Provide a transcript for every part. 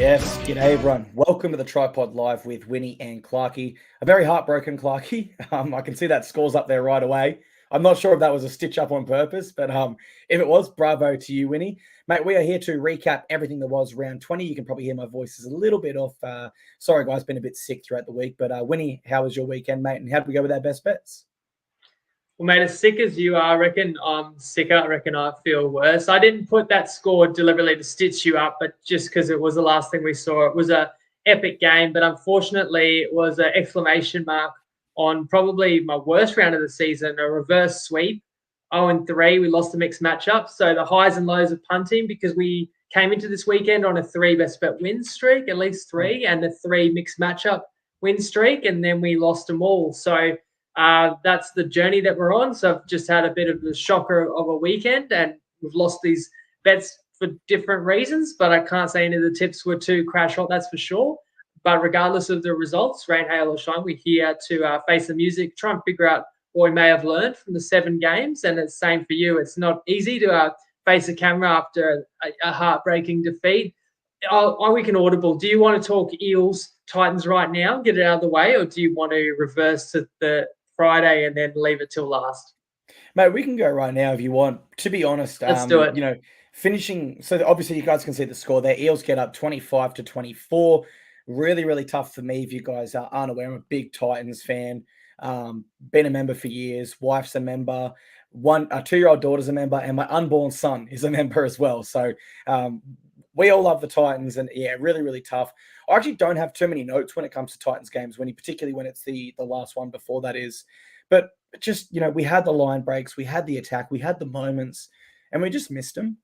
Yes, g'day everyone. Welcome to the TryPod Live with Winnie and Clarkey. A very heartbroken Clarkey. I can see that scores up there right away. I'm not sure if that was a stitch up on purpose, but if it was, bravo to you, Winnie. Mate, we are here to recap everything that was round 20. You can probably hear my voice is a little bit off. Sorry, guys, been a bit sick throughout the week. But Winnie, how was your weekend, mate? And how did we go with our best bets? Well, mate, as sick as you are, I reckon I'm sicker. I reckon I feel worse. I didn't put that score deliberately to stitch you up, but just because it was the last thing we saw. It was a epic game, but unfortunately it was an exclamation mark on probably my worst round of the season, a reverse sweep. 0-3, we lost the mixed matchup. So the highs and lows of punting, because we came into this weekend on a 3 best bet win streak, at least 3, and a 3 mixed matchup win streak, and then we lost them all. So that's the journey that we're on. So I've just had a bit of the shocker of a weekend, and we've lost these bets for different reasons, but I can't say any of the tips were too crash hot, that's for sure. But regardless of the results, rain, hail or shine, we're here to face the music, try and figure out what we may have learned from the 7 games. And it's the same for you. It's not easy to face a camera after a heartbreaking defeat. We can audible. Do you want to talk Eels, Titans right now, get it out of the way, or do you want to reverse to the Friday and then leave it till last? Mate, we can go right now if you want. To be honest, Let's do it. Finishing. So obviously you guys can see the score there. Eels get up 25-24. Really, really tough for me if you guys aren't aware. I'm a big Titans fan. Been a member for years. Wife's a member. A 2-year-old daughter's a member, and my unborn son is a member as well. So we all love the Titans, and yeah, really, really tough. I actually don't have too many notes when it comes to Titans games, particularly when it's the last one before that is. But just, we had the line breaks, we had the attack, we had the moments, and we just missed them.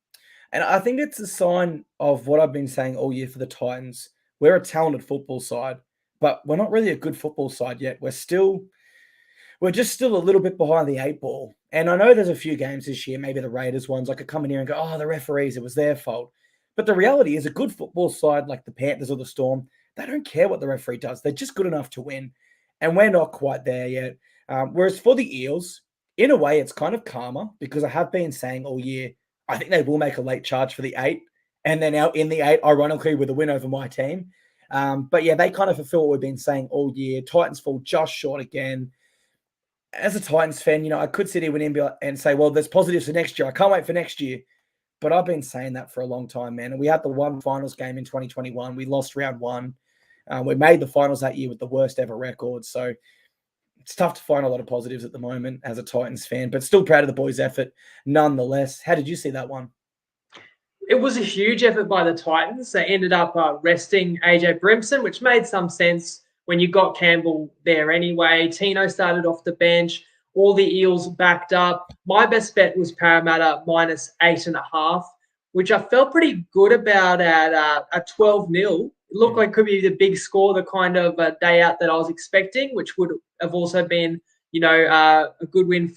And I think it's a sign of what I've been saying all year for the Titans. We're a talented football side, but we're not really a good football side yet. We're just still a little bit behind the 8 ball. And I know there's a few games this year, maybe the Raiders ones, I could come in here and go, oh, the referees, it was their fault. But the reality is a good football side like the Panthers or the Storm, they don't care what the referee does. They're just good enough to win. And we're not quite there yet. Whereas for the Eels, in a way, it's kind of calmer because I have been saying all year, I think they will make a late charge for the 8. And then out in the 8, ironically, with a win over my team. But yeah, they kind of fulfill what we've been saying all year. Titans fall just short again. As a Titans fan, I could sit here with him and say, well, there's positives for next year. I can't wait for next year. But I've been saying that for a long time, man. And we had the one finals game in 2021. We lost round 1. We made the finals that year with the worst ever record. So it's tough to find a lot of positives at the moment as a Titans fan, but still proud of the boys' effort nonetheless. How did you see that one? It was a huge effort by the Titans. They ended up resting AJ Brimson, which made some sense when you got Campbell there anyway. Tino started off the bench. All the Eels backed up. My best bet was Parramatta minus 8.5, which I felt pretty good about at 12-0. It looked like it could be the big score, the kind of day out that I was expecting, which would have also been, a good win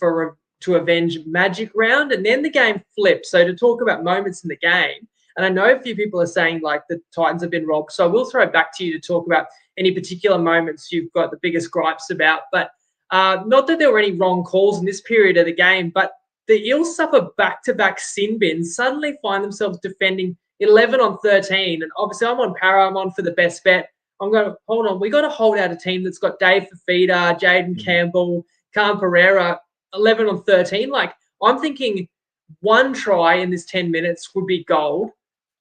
to avenge Magic round. And then the game flipped. So to talk about moments in the game, and I know a few people are saying like the Titans have been robbed. So I will throw it back to you to talk about any particular moments you've got the biggest gripes about. But not that there were any wrong calls in this period of the game, but the Eels suffer back-to-back sin bins, suddenly find themselves defending 11-13. And obviously I'm on Para, I'm on for the best bet. I'm going to, hold on, we got to hold out a team that's got Dave Fafita, Jaden Campbell, Khan Pereira, 11-13. Like, I'm thinking 1 try in this 10 minutes would be gold.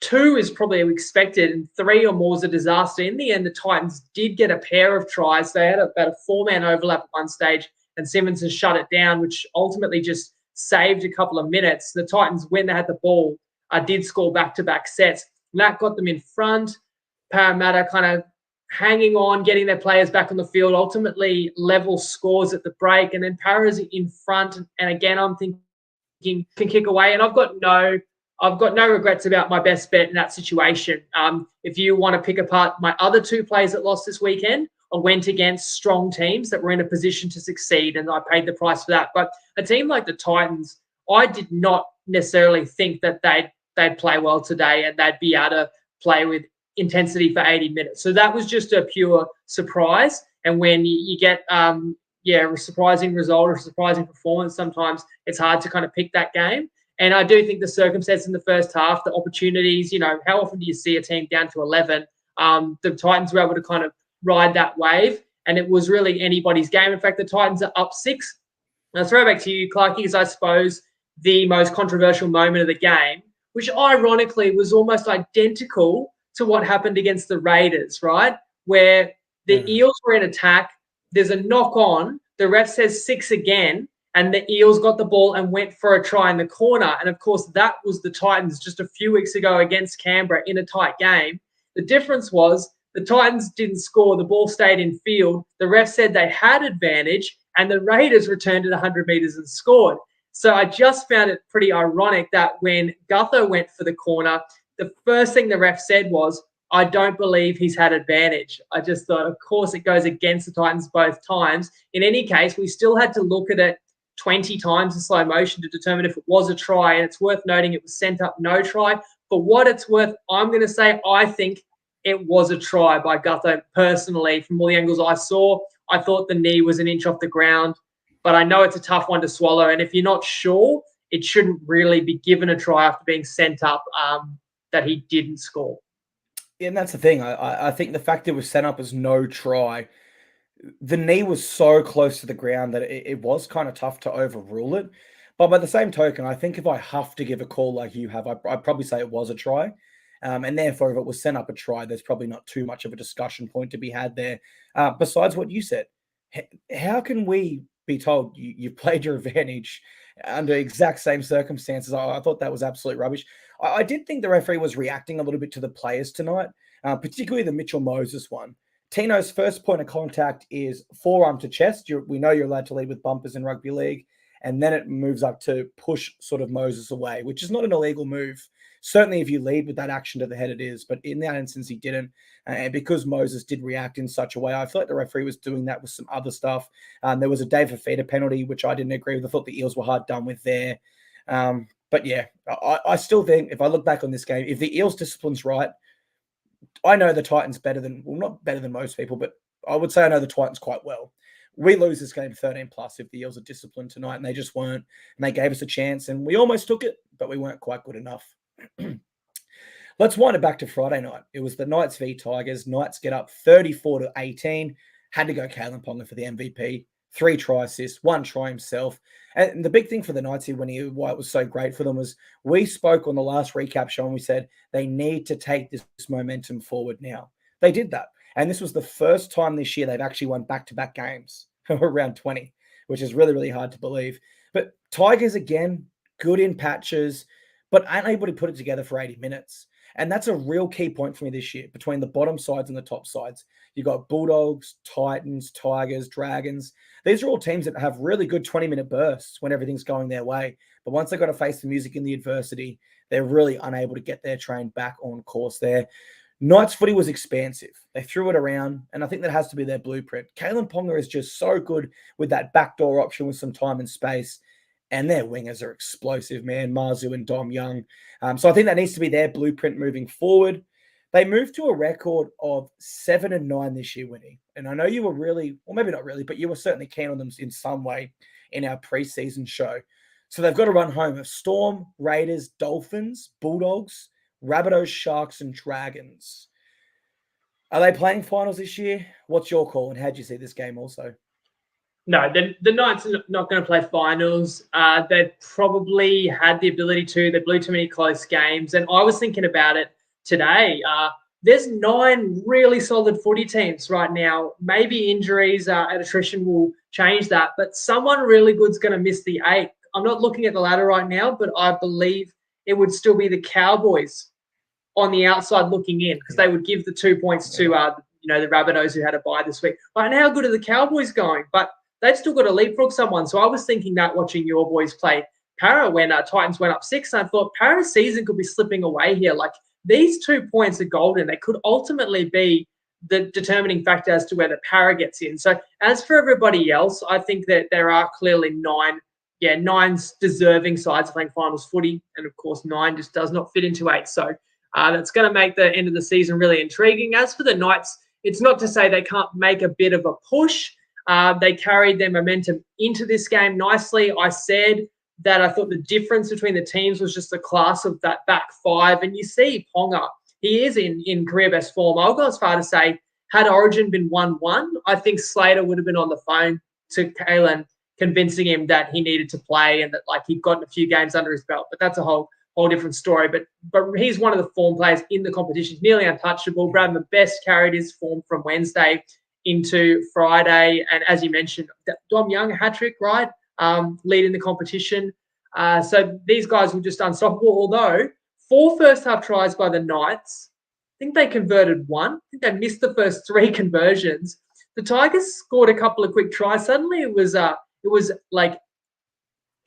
2 is probably expected, and 3 or more is a disaster. In the end, the Titans did get a pair of tries. They had about a 4-man overlap at one stage, and Simmons has shut it down, which ultimately just saved a couple of minutes. The Titans, when they had the ball, did score back-to-back sets. And that got them in front. Parramatta kind of hanging on, getting their players back on the field, ultimately level scores at the break, and then Para's in front. And again, I'm thinking can kick away, and I've got no regrets about my best bet in that situation. If you want to pick apart my other 2 plays that lost this weekend, I went against strong teams that were in a position to succeed, and I paid the price for that. But a team like the Titans, I did not necessarily think that they'd play well today and they'd be able to play with intensity for 80 minutes. So that was just a pure surprise. And when you get a surprising result or a surprising performance, sometimes it's hard to kind of pick that game. And I do think the circumstances in the first half, the opportunities, how often do you see a team down to 11? The Titans were able to kind of ride that wave, and it was really anybody's game. In fact, the Titans are up 6. Now, throw back to you, Clarkie, is I suppose the most controversial moment of the game, which ironically was almost identical to what happened against the Raiders, right? Where the Eels were in attack, there's a knock on, the ref says 6 again, and the Eels got the ball and went for a try in the corner. And of course, that was the Titans just a few weeks ago against Canberra in a tight game. The difference was the Titans didn't score, the ball stayed in field, the ref said they had advantage, and the Raiders returned it 100 metres and scored. So I just found it pretty ironic that when Gutho went for the corner, the first thing the ref said was, I don't believe he's had advantage. I just thought, of course, it goes against the Titans both times. In any case, we still had to look at it 20 times in slow motion to determine if it was a try. And it's worth noting it was sent up no try. For what it's worth, I'm going to say I think it was a try by Gutho personally. From all the angles I saw, I thought the knee was an inch off the ground. But I know it's a tough one to swallow. And if you're not sure, it shouldn't really be given a try after being sent up that he didn't score. Yeah, and that's the thing. I think the fact it was sent up as no try, the knee was so close to the ground that it was kind of tough to overrule it. But by the same token, I think if I have to give a call like you have, I'd probably say it was a try. And therefore, if it was sent up a try, there's probably not too much of a discussion point to be had there. Besides what you said, how can we be told you've played your advantage under exact same circumstances? I thought that was absolute rubbish. I did think the referee was reacting a little bit to the players tonight, particularly the Mitchell Moses one. Tino's first point of contact is forearm to chest. We know you're allowed to lead with bumpers in rugby league. And then it moves up to push sort of Moses away, which is not an illegal move. Certainly if you lead with that action to the head, it is. But in that instance, he didn't. And because Moses did react in such a way, I feel like the referee was doing that with some other stuff. There was a David Fifita penalty, which I didn't agree with. I thought the Eels were hard done with there. But yeah, I still think if I look back on this game, if the Eels discipline's right, I know the Titans better than, well, not better than most people, but I would say I know the Titans quite well. We lose this game 13+ if the Eels are disciplined tonight, and they just weren't. And they gave us a chance, and we almost took it, but we weren't quite good enough. Let's wind it back to Friday night. It was the Knights v Tigers. Knights get up 34-18. Had to go Kalen Ponga for the MVP. 3 try assists, 1 try himself. And the big thing for the Knights here, why it was so great for them, was we spoke on the last recap show and we said they need to take this momentum forward now. They did that. And this was the first time this year they've actually won back-to-back games around 20, which is really, really hard to believe. But Tigers, again, good in patches, but aren't able to put it together for 80 minutes. And that's a real key point for me this year between the bottom sides and the top sides. You've got Bulldogs, Titans, Tigers, Dragons. These are all teams that have really good 20-minute bursts when everything's going their way. But once they've got to face the music and the adversity, they're really unable to get their train back on course there. Knights footy was expansive. They threw it around, and I think that has to be their blueprint. Kalen Ponga is just so good with that backdoor option with some time and space, and their wingers are explosive, man. Marzu and Dom Young. So I think that needs to be their blueprint moving forward. They moved to a record of 7-9 this year, Winnie. And I know you were really, well, maybe not really, but you were certainly keen on them in some way in our preseason show. So they've got to run home of Storm, Raiders, Dolphins, Bulldogs, Rabbitohs, Sharks, and Dragons. Are they playing finals this year? What's your call, and how do you see this game also? No, the Knights are not going to play finals. They probably had the ability to. They blew too many close games. And I was thinking about it today. There's 9 really solid footy teams right now. Maybe injuries and attrition will change that. But someone really good's going to miss the 8. I'm not looking at the ladder right now, but I believe it would still be the Cowboys on the outside looking in, because they would give the 2 points to the Rabbitohs who had a bye this week. Right now, how good are the Cowboys going? But they've still got to leapfrog someone. So I was thinking that watching your boys play Para when Titans went up 6, and I thought Para's season could be slipping away here. Like, these 2 points are golden. They could ultimately be the determining factor as to whether Para gets in. So as for everybody else, I think that there are clearly 9 deserving sides playing finals footy. And of course, 9 just does not fit into 8. So that's going to make the end of the season really intriguing. As for the Knights, it's not to say they can't make a bit of a push. They carried their momentum into this game nicely. I said that I thought the difference between the teams was just the class of that back five. And you see Ponga, he is in career best form. I'll go as far to say, had Origin been 1-1, I think Slater would have been on the phone to Kalen, convincing him that he needed to play and that like he'd gotten a few games under his belt. But that's a whole different story. But he's one of the form players in the competition. He's nearly untouchable. Bradman Best carried his form from Wednesday into Friday. And as you mentioned, Dom Young, a hat-trick, right? Leading the competition. So these guys were just unstoppable, although 4 first-half tries by the Knights. I think they converted 1. I think they missed the first 3 conversions. The Tigers scored a couple of quick tries. Suddenly it was like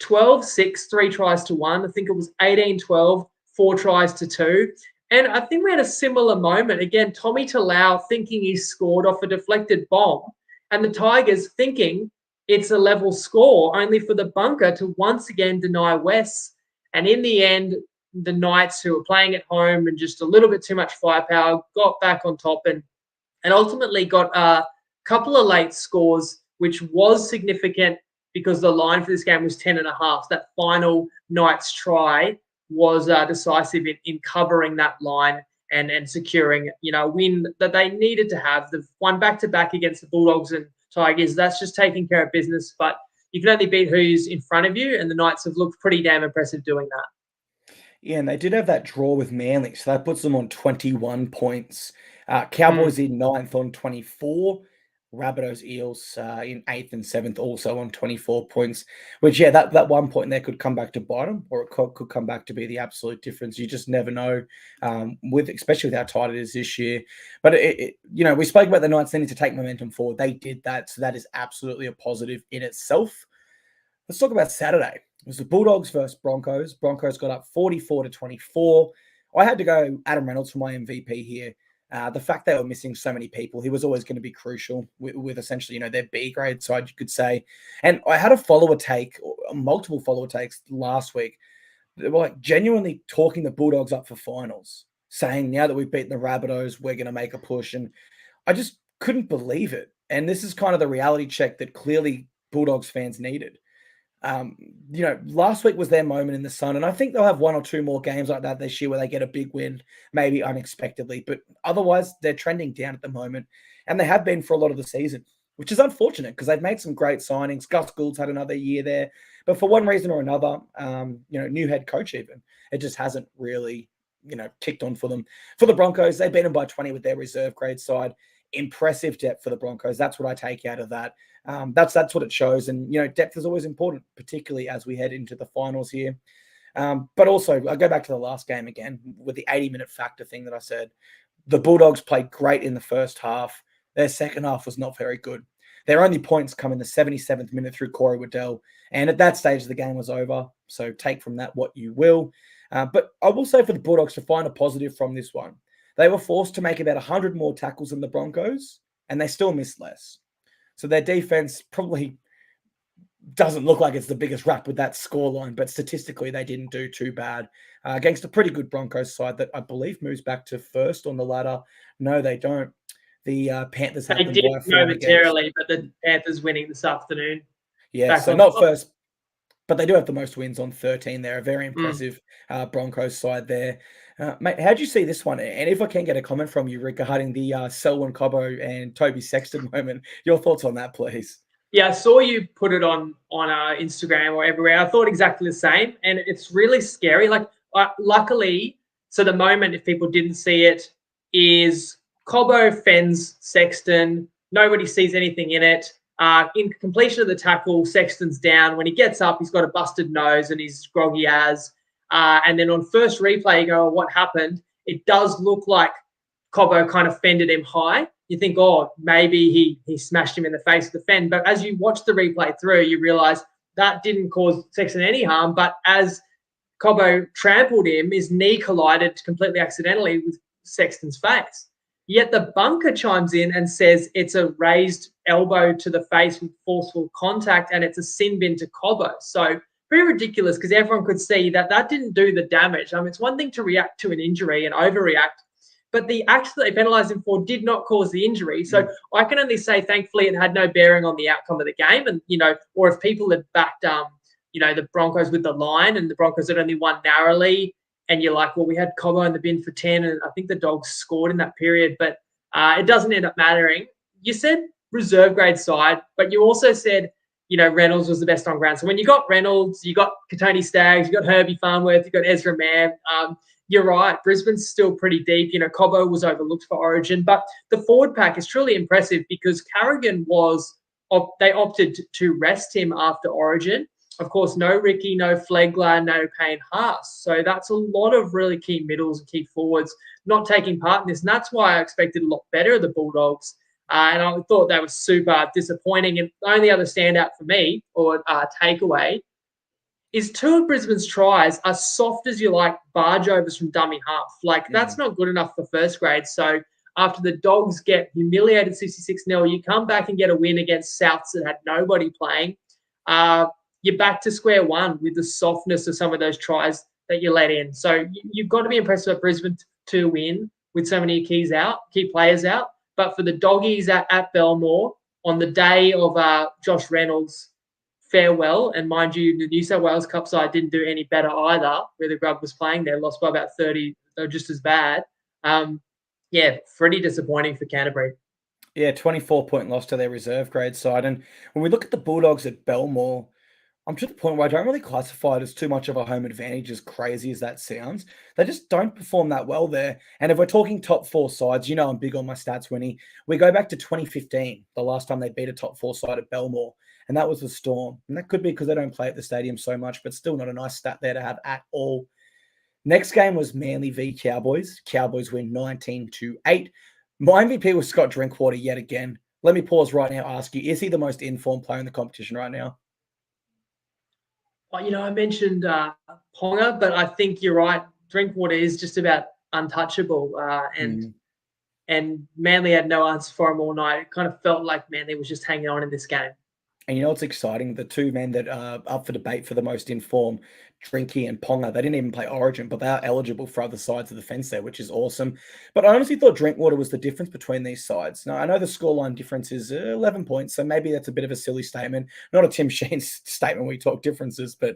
12-6, 3 tries to 1. I think it was 18-12, 4 tries to 2. And I think we had a similar moment. Again, Tommy Talau thinking he scored off a deflected bomb, and the Tigers thinking it's a level score, only for the bunker to once again deny Wes. And in the end, the Knights, who were playing at home and just a little bit too much firepower, got back on top and ultimately got a couple of late scores, which was significant because the line for this game was 10.5. That final Knights try was decisive in covering that line and securing, a win that they needed to have. They've won back-to-back against the Bulldogs and Tigers. That's just taking care of business, but you can only beat who's in front of you, and the Knights have looked pretty damn impressive doing that. Yeah, and they did have that draw with Manly, so that puts them on 21 points. Cowboys in 9th on 24. Rabbitohs Eels in 8th and 7th also on 24 points, which, that 1 point there could come back to bite them, or it could come back to be the absolute difference. You just never know, especially with how tight it is this year. But, we spoke about the Knights needing to take momentum forward. They did that, so that is absolutely a positive in itself. Let's talk about Saturday. It was the Bulldogs versus Broncos. Broncos got up 44-24. I had to go Adam Reynolds for my MVP here. The fact they were missing so many people, he was always going to be crucial with essentially, their B grade side, you could say. And I had a follower take, multiple follower takes last week. They were like genuinely talking the Bulldogs up for finals, saying now that we've beaten the Rabbitohs, we're going to make a push. And I just couldn't believe it. And this is kind of the reality check that clearly Bulldogs fans needed. Last week was their moment in the sun, and I think they'll have 1 or 2 more games like that this year where they get a big win, maybe unexpectedly, but otherwise they're trending down at the moment, and they have been for a lot of the season, which is unfortunate because they've made some great signings. Gus Gould's had another year there, but for one reason or another, new head coach even, it just hasn't really, kicked on for them. For the Broncos, they beat them by 20 with their reserve grade side. Impressive depth for the Broncos. That's what I take out of that. That's what it shows. And, depth is always important, particularly as we head into the finals here. But also, I go back to the last game again with the 80-minute factor thing that I said. The Bulldogs played great in the first half. Their second half was not very good. Their only points come in the 77th minute through Corey Waddell. And at that stage, the game was over. So take from that what you will. But I will say for the Bulldogs to find a positive from this one, they were forced to make about 100 more tackles than the Broncos, and they still missed less. So their defense probably doesn't look like it's the biggest rap with that scoreline, but statistically they didn't do too bad against a pretty good Broncos side that I believe moves back to first on the ladder. No, they don't. The Panthers have them did by 4 momentarily, but the Panthers winning this afternoon. Yeah, so not first, but they do have the most wins on 13. They're a very impressive Broncos side there. Mate, how do you see this one? And if I can get a comment from you regarding the Selwyn Cobbo and Toby Sexton moment, your thoughts on that, please? Yeah, I saw you put it on Instagram or everywhere. I thought exactly the same, and it's really scary. Like, luckily, so the moment, if people didn't see it, is Cobbo fends Sexton. Nobody sees anything in it. In completion of the tackle, Sexton's down. When he gets up, he's got a busted nose and he's groggy as. And then on first replay, you go, what happened? It does look like Cobbo kind of fended him high. You think, maybe he smashed him in the face of the fend. But as you watch the replay through, you realise that didn't cause Sexton any harm. But as Cobbo trampled him, his knee collided completely accidentally with Sexton's face. Yet the bunker chimes in and says it's a raised elbow to the face with forceful contact and it's a sin bin to Cobbo. So pretty ridiculous because everyone could see that didn't do the damage. It's one thing to react to an injury and overreact, but the act that they penalised him for did not cause the injury. So I can only say, thankfully, it had no bearing on the outcome of the game. And, or if people had backed the Broncos with the line, and the Broncos had only won narrowly. And you're like, well, we had Cobbo in the bin for 10, and I think the Dogs scored in that period, but it doesn't end up mattering. You said reserve grade side, but you also said, Reynolds was the best on ground. So when you got Reynolds, you got Katoni Staggs, you got Herbie Farnworth, you got Ezra Mann. You're right. Brisbane's still pretty deep. Cobbo was overlooked for Origin, but the forward pack is truly impressive because Carrigan they opted to rest him after Origin. Of course, no Ricky, no Flegler, no Payne Haas. So that's a lot of really key middles and key forwards not taking part in this. And that's why I expected a lot better of the Bulldogs. And I thought that was super disappointing. And the only other standout for me, or takeaway, is 2 of Brisbane's tries are soft as you like barge overs from dummy half. That's not good enough for first grade. So after the Dogs get humiliated 66-0, you come back and get a win against Souths that had nobody playing. You're back to square one with the softness of some of those tries that you let in. So you've got to be impressed with Brisbane to win with so many key players out. But for the Doggies at Belmore on the day of Josh Reynolds' farewell, and mind you, the New South Wales Cup side didn't do any better either, where the Grub was playing there, lost by about 30, they were just as bad. Pretty disappointing for Canterbury. Yeah, 24-point loss to their reserve grade side. And when we look at the Bulldogs at Belmore, I'm to the point where I don't really classify it as too much of a home advantage, as crazy as that sounds. They just don't perform that well there. And if we're talking top 4 sides, I'm big on my stats, Winnie. We go back to 2015, the last time they beat a top 4 side at Belmore, and that was the Storm. And that could be because they don't play at the stadium so much, but still not a nice stat there to have at all. Next game was Manly v Cowboys. Cowboys win 19-8. My MVP was Scott Drinkwater yet again. Let me pause right now, ask you, is he the most informed player in the competition right now? I mentioned Ponga, but I think you're right. Drinkwater is just about untouchable, and Manly had no answer for him all night. It kind of felt like Manly was just hanging on in this game. And what's exciting? The 2 men that are up for debate for the most informed, Drinky and Ponga, they didn't even play Origin, but they are eligible for other sides of the fence there, which is awesome. But I honestly thought Drinkwater was the difference between these sides. Now, I know the scoreline difference is 11 points, so maybe that's a bit of a silly statement. Not a Tim Sheen's statement when we talk differences, but,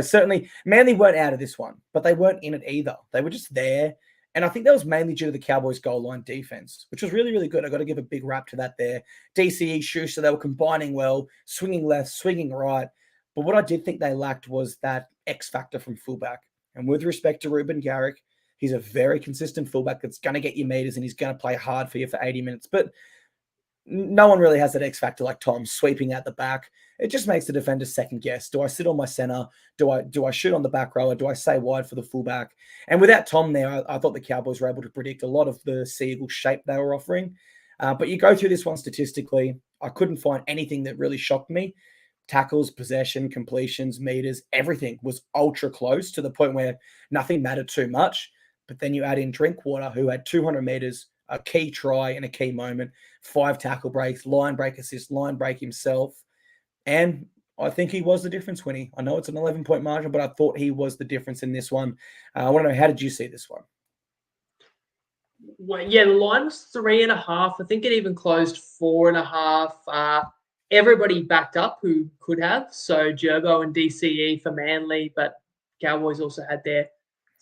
certainly Manly weren't out of this one, but they weren't in it either. They were just there. And I think that was mainly due to the Cowboys' goal line defense, which was really, really good. I got to give a big rap to that there. DCE, Schuster, they were combining well, swinging left, swinging right. But what I did think they lacked was that X factor from fullback. And with respect to Ruben Garrick, he's a very consistent fullback that's going to get you meters and he's going to play hard for you for 80 minutes. But no one really has that X factor like Tom sweeping out the back. It just makes the defender second guess. Do I sit on my center? Do I shoot on the back row? Or do I stay wide for the fullback? And without Tom there, I thought the Cowboys were able to predict a lot of the Seagull shape they were offering. But you go through this one statistically, I couldn't find anything that really shocked me. Tackles, possession, completions, meters, everything was ultra close to the point where nothing mattered too much. But then you add in Drinkwater, who had 200 meters, a key try in a key moment, 5 tackle breaks, line break assist, line break himself. And I think he was the difference, Winnie. I know it's an 11-point margin, but I thought he was the difference in this one. I want to know, how did you see this one? Well, yeah, the line was 3.5. I think it even closed 4.5. Everybody backed up who could have. So Gerbo and DCE for Manly, but Cowboys also had it's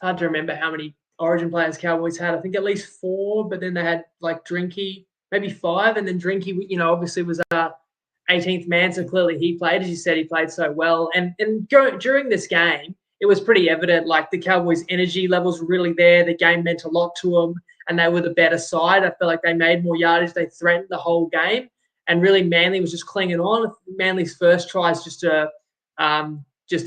hard to remember how many Origin players Cowboys had. I think at least 4, but then they had like Drinky, maybe 5, and then Drinky, obviously was 18th man, so clearly he played. As you said, he played so well. And during this game, it was pretty evident, like the Cowboys' energy levels were really there. The game meant a lot to them, and they were the better side. I feel like they made more yardage. They threatened the whole game, and really Manly was just clinging on. Manly's first try is just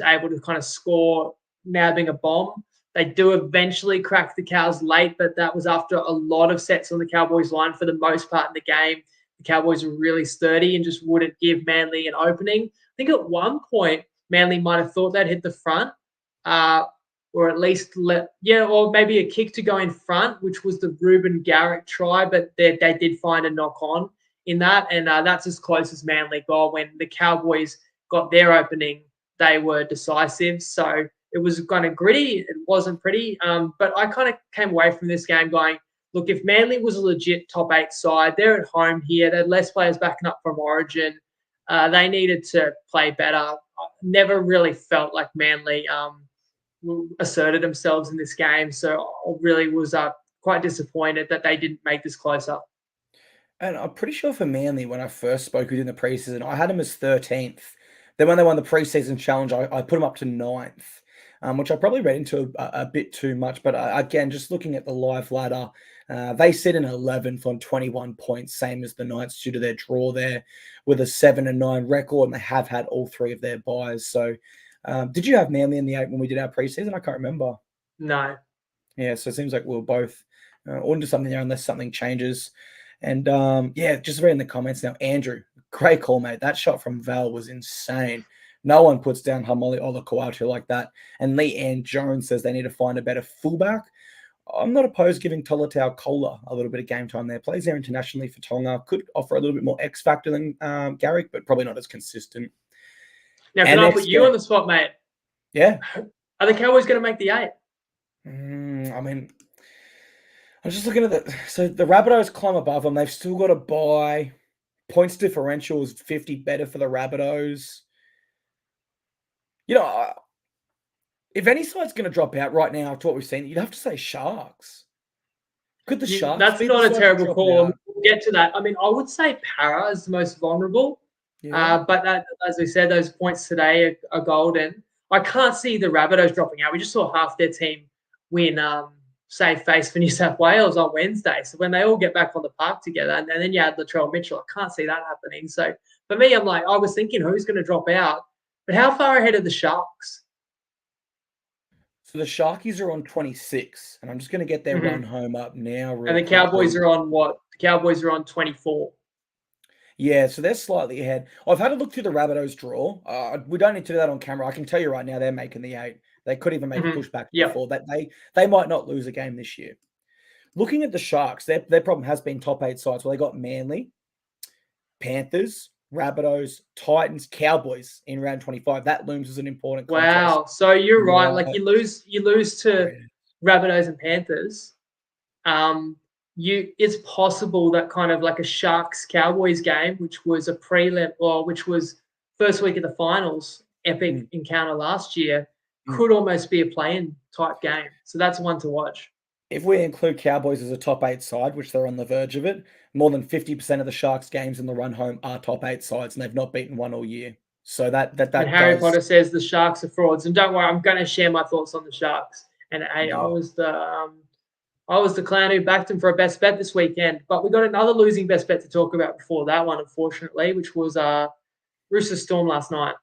able to kind of score, nabbing a bomb. They do eventually crack the Cows late, but that was after a lot of sets on the Cowboys' line for the most part in the game. The Cowboys were really sturdy and just wouldn't give Manly an opening. I think at one point, Manly might have thought they'd hit the front, or at least or maybe a kick to go in front, which was the Ruben Garrick try, but they did find a knock on in that. And that's as close as Manly got. When the Cowboys got their opening, they were decisive. So it was kind of gritty. It wasn't pretty. But I kind of came away from this game going, look, if Manly was a legit top 8 side, they're at home here. They had less players backing up from Origin. They needed to play better. I never really felt like Manly asserted themselves in this game. So I really was quite disappointed that they didn't make this closer. And I'm pretty sure for Manly, when I first spoke with in the preseason, I had him as 13th. Then when they won the preseason challenge, I put him up to 9th, which I probably read into a bit too much. But again, just looking at the live ladder, they sit in 11th on 21 points, same as the Knights due to their draw there with a 7-9 record, and they have had all 3 of their buys. So did you have Manly in the 8 when we did our preseason? I can't remember. No. Yeah, so it seems like we're both onto something there unless something changes. And yeah, just reading the comments now. Andrew, great call, mate. That shot from Val was insane. No one puts down Hamali Olakau'atu like that. And Lee Ann Jones says they need to find a better fullback. I'm not opposed giving Tolatau Kohler a little bit of game time there. Plays there internationally for Tonga. Could offer a little bit more X factor than Garrick, but probably not as consistent. Now, can I put you on the spot, mate? Yeah. Are the Cowboys going to make the 8? I mean, I'm just looking at the. So the Rabbitohs climb above them. They've still got a bye. Points differential is 50 better for the Rabbitohs. You know, if any side's going to drop out right now after what we've seen, you'd have to say Sharks. Could the Sharks? That's not a terrible call. We'll get to that. I mean, I would say Para is the most vulnerable. Yeah. But as we said, those points today are golden. I can't see the Rabbitohs dropping out. We just saw half their team win save face for New South Wales on Wednesday. So when they all get back on the park together, and then you add Latrell Mitchell, I can't see that happening. So for me, I'm like, I was thinking who's going to drop out, but how far ahead are the Sharks? So the Sharkies are on 26, and I'm just going to get their run home up now. And the Cowboys are on what? The Cowboys are on 24. Yeah, so they're slightly ahead. I've had a look through the Rabbitohs draw. We don't need to do that on camera. I can tell you right now, they're making the 8. They could even make a pushback before that. They might not lose a game this year. Looking at the Sharks, their problem has been top 8 sides. Well, they got Manly, Panthers, Rabbitohs, Titans, Cowboys in round 25. That looms as an important contest. Wow. So you're right. Like you lose to Rabbitohs and Panthers. It's possible that kind of like a Sharks Cowboys game, which was a prelim or which was first week of the finals, epic encounter last year, could almost be a play-in type game. So that's one to watch. If we include Cowboys as a top 8 side, which they're on the verge of it, more than 50% of the Sharks games in the run home are top 8 sides, and they've not beaten one all year. So that and Harry Potter says the Sharks are frauds. And don't worry, I'm going to share my thoughts on the Sharks. And hey, I was the clown who backed them for a best bet this weekend. But we got another losing best bet to talk about before that one, unfortunately, which was Roosters Storm last night.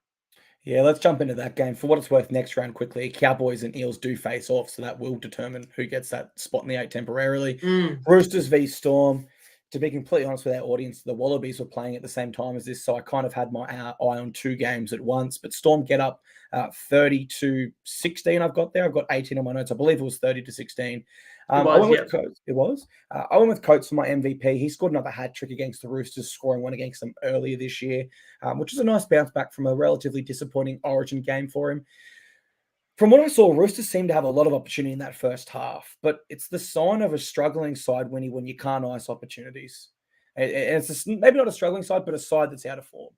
Yeah, let's jump into that game. For what it's worth, next round quickly, Cowboys and Eels do face off, so that will determine who gets that spot in the 8 temporarily. Roosters v Storm. To be completely honest with our audience, the Wallabies were playing at the same time as this, so I kind of had my eye on 2 games at once. But Storm get up 30-16. I've got there. I've got 18 on my notes. I believe it was 30-16. I went with Coates. It was. I went with Coates for my MVP. He scored another hat trick against the Roosters, scoring one against them earlier this year, which is a nice bounce back from a relatively disappointing Origin game for him. From what I saw, Roosters seemed to have a lot of opportunity in that first half, but it's the sign of a struggling side when you can't ice opportunities. And it's maybe not a struggling side, but a side that's out of form.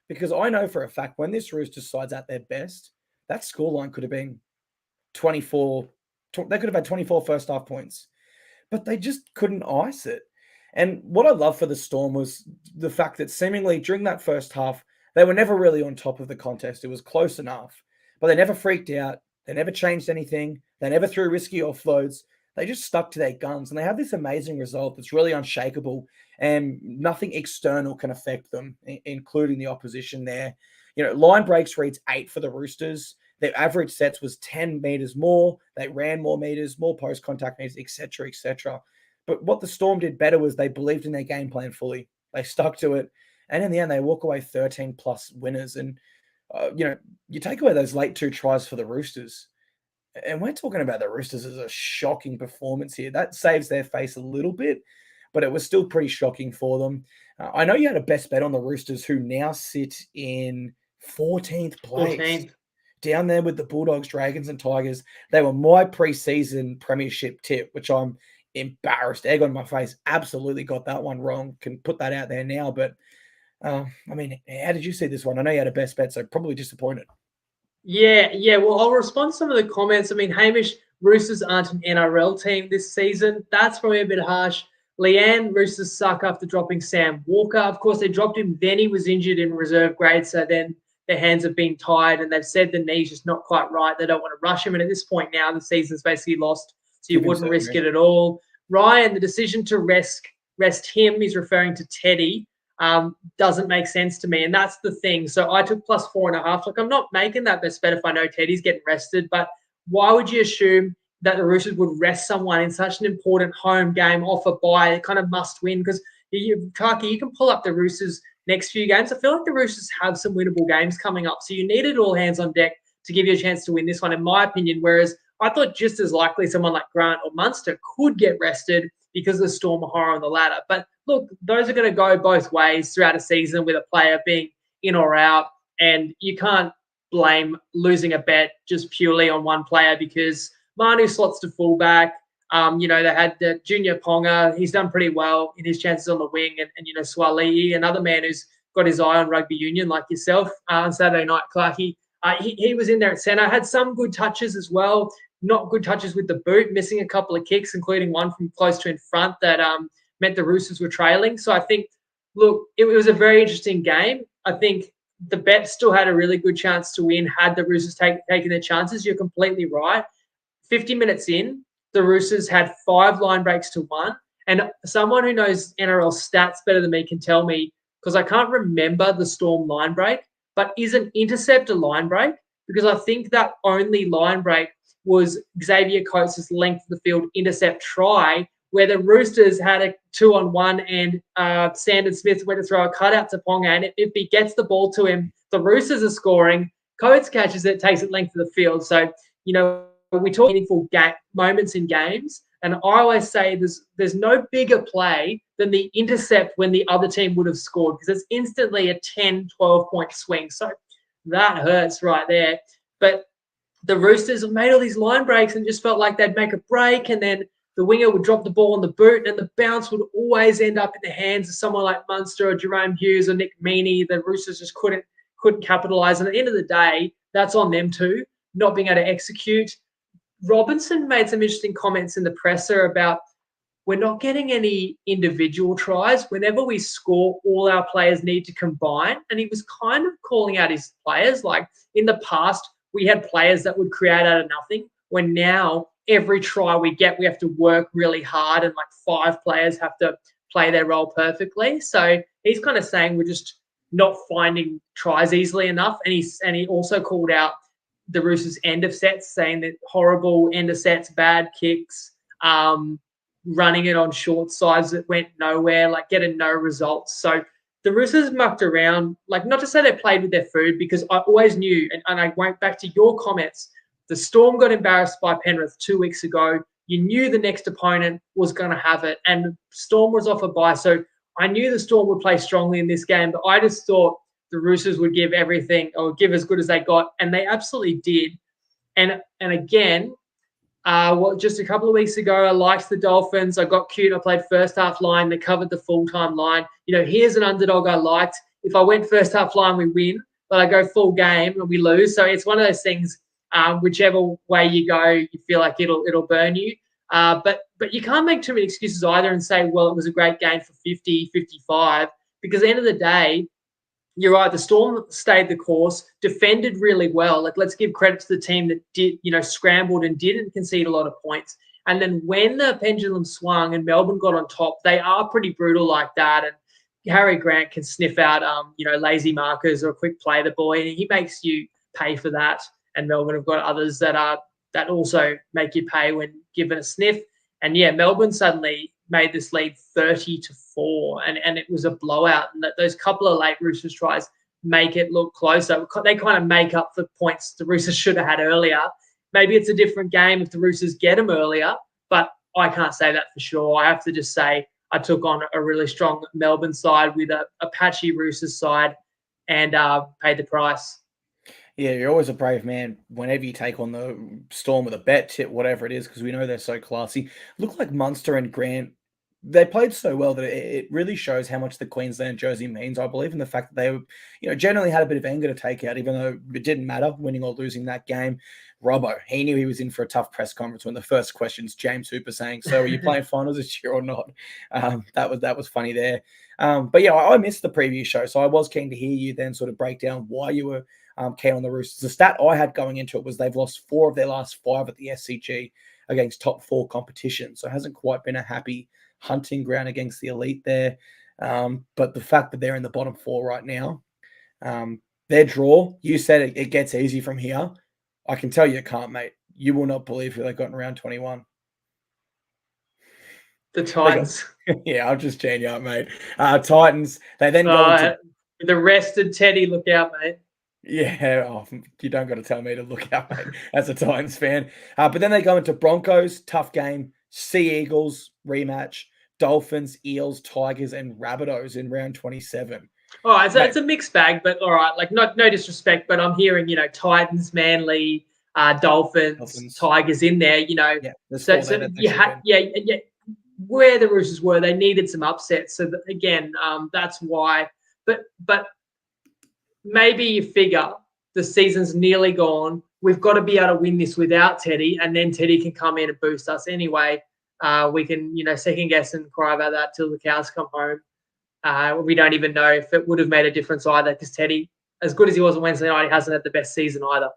Because I know for a fact when this Roosters side's at their best, that scoreline could have been 24. They could have had 24 first half points, but they just couldn't ice it. And what I love for the Storm was the fact that seemingly during that first half, they were never really on top of the contest. It was close enough, but they never freaked out. They never changed anything. They never threw risky offloads. They just stuck to their guns, and they have this amazing result that's really unshakable, and nothing external can affect them, including the opposition there. You know, line breaks reads 8 for the Roosters. Their average sets was 10 meters more. They ran more meters, more post contact meters, etc., etc. But what the Storm did better was they believed in their game plan fully. They stuck to it, and in the end, they walk away 13 plus winners. And you take away those late 2 tries for the Roosters, and we're talking about the Roosters as a shocking performance here. That saves their face a little bit, but it was still pretty shocking for them. I know you had a best bet on the Roosters, who now sit in 14th place. 14th. Down there with the Bulldogs, Dragons, and Tigers. They were my preseason premiership tip, which I'm embarrassed. Egg on my face. Absolutely got that one wrong. Can put that out there now. But I mean, how did you see this one? I know you had a best bet, so probably disappointed. Yeah. Well, I'll respond to some of the comments. I mean, Hamish, Roosters aren't an NRL team this season. That's probably a bit harsh. Leanne, Roosters suck after dropping Sam Walker. Of course, they dropped him. Then he was injured in reserve grade. So then their hands have been tied and they've said the knee's just not quite right. They don't want to rush him. And at this point now, the season's basically lost. So you wouldn't risk it at all. Ryan, the decision to rest him, he's referring to Teddy, doesn't make sense to me. And that's the thing. So I took +4.5. Like, I'm not making that best bet if I know Teddy's getting rested, but why would you assume that the Roosters would rest someone in such an important home game off a bye? Kind of must win because Taki, you can pull up the Roosters next few games. I feel like the Roosters have some winnable games coming up. So you needed all hands on deck to give you a chance to win this one, in my opinion. Whereas I thought just as likely someone like Grant or Munster could get rested because of the Storm horror on the ladder. But look, those are going to go both ways throughout a season with a player being in or out. And you can't blame losing a bet just purely on one player because Manu slots to fullback. They had the Junior Ponga. He's done pretty well in his chances on the wing. And Swali'i, another man who's got his eye on rugby union like yourself on Saturday night, Clarkey. He was in there at centre. Had some good touches as well. Not good touches with the boot, missing a couple of kicks, including one from close to in front that meant the Roosters were trailing. So I think, look, it was a very interesting game. I think the bet still had a really good chance to win had the Roosters taken their chances. You're completely right. 50 minutes in, the Roosters had 5 line breaks to 1. And someone who knows NRL stats better than me can tell me, because I can't remember the Storm line break, but is an intercept a line break? Because I think that only line break was Xavier Coates' length of the field intercept try, where the Roosters had a 2-on-1 and Sandon Smith went to throw a cutout to Ponga. And if he gets the ball to him, the Roosters are scoring. Coates catches it, takes it length of the field. So, we talk meaningful moments in games. And I always say there's no bigger play than the intercept when the other team would have scored because it's instantly a 10, 12-point swing. So that hurts right there. But the Roosters have made all these line breaks and just felt like they'd make a break and then the winger would drop the ball on the boot and the bounce would always end up in the hands of someone like Munster or Jerome Hughes or Nick Meaney. The Roosters just couldn't capitalise. And at the end of the day, that's on them too, not being able to execute. Robinson made some interesting comments in the presser about we're not getting any individual tries. Whenever we score, all our players need to combine. And he was kind of calling out his players. Like in the past, we had players that would create out of nothing, when now every try we get, we have to work really hard and like 5 players have to play their role perfectly. So he's kind of saying we're just not finding tries easily enough. And he also called out the Roosters' end of sets, saying that horrible end of sets, bad kicks, running it on short sides that went nowhere, like getting no results. So the Roosters mucked around, like not to say they played with their food, because I always knew, and I went back to your comments, the Storm got embarrassed by Penrith 2 weeks ago. You knew the next opponent was going to have it, and Storm was off a bye. So I knew the Storm would play strongly in this game, but I just thought the Roosters would give everything or give as good as they got, and they absolutely did. And again, just a couple of weeks ago, I liked the Dolphins. I got cute. I played first half line. They covered the full-time line. Here's an underdog I liked. If I went first half line, we win, but I go full game and we lose. So it's one of those things, whichever way you go, you feel like it'll burn you. But you can't make too many excuses either and say, well, it was a great game for 50, 55, because at the end of the day, you're right. The Storm stayed the course, defended really well. Like, let's give credit to the team that did, scrambled and didn't concede a lot of points. And then when the pendulum swung and Melbourne got on top, they are pretty brutal like that. And Harry Grant can sniff out, lazy markers or a quick play the ball, and he makes you pay for that. And Melbourne have got others that also make you pay when given a sniff. And yeah, Melbourne suddenly made this lead 30-4, and it was a blowout. And those couple of late Roosters tries make it look closer. They kind of make up for points the Roosters should have had earlier. Maybe it's a different game if the Roosters get them earlier, but I can't say that for sure. I have to just say I took on a really strong Melbourne side with a patchy Roosters side and paid the price. Yeah, you're always a brave man whenever you take on the Storm with a bet tip, whatever it is, because we know they're so classy. Look like Munster and Grant they played so well that it really shows how much the Queensland jersey means, I believe, in the fact that they generally had a bit of anger to take out, even though it didn't matter winning or losing that game. Robbo, he knew he was in for a tough press conference when the first question's James Hooper saying, "So, are you playing finals this year or not?" That was funny there. But yeah, I missed the preview show, so I was keen to hear you then sort of break down why you were keen on the Roosters. The stat I had going into it was they've lost 4 of their last 5 at the SCG against top 4 competition, so it hasn't quite been a happy hunting ground against the elite there. But the fact that they're in the bottom 4 right now, their draw, you said it gets easy from here. I can tell you it can't, mate. You will not believe who they got in round 21. The Titans. Yeah, I'll just chain you up, mate. Titans, they then go into... The rested Teddy, look out, mate. Yeah, you don't got to tell me to look out, mate, as a Titans fan. But then they go into Broncos, tough game, Sea Eagles, rematch, Dolphins, Eels, Tigers, and Rabbitohs in round 27. Oh, it's a mixed bag, but all right. Like, no disrespect, but I'm hearing, Titans, Manly, Dolphins, Tigers in there. Yeah, where the Roosters were, they needed some upsets. So again, that's why. But maybe you figure the season's nearly gone. We've got to be able to win this without Teddy, and then Teddy can come in and boost us anyway. We can, second guess and cry about that till the cows come home. We don't even know if it would have made a difference either, because Teddy, as good as he was on Wednesday night, he hasn't had the best season either.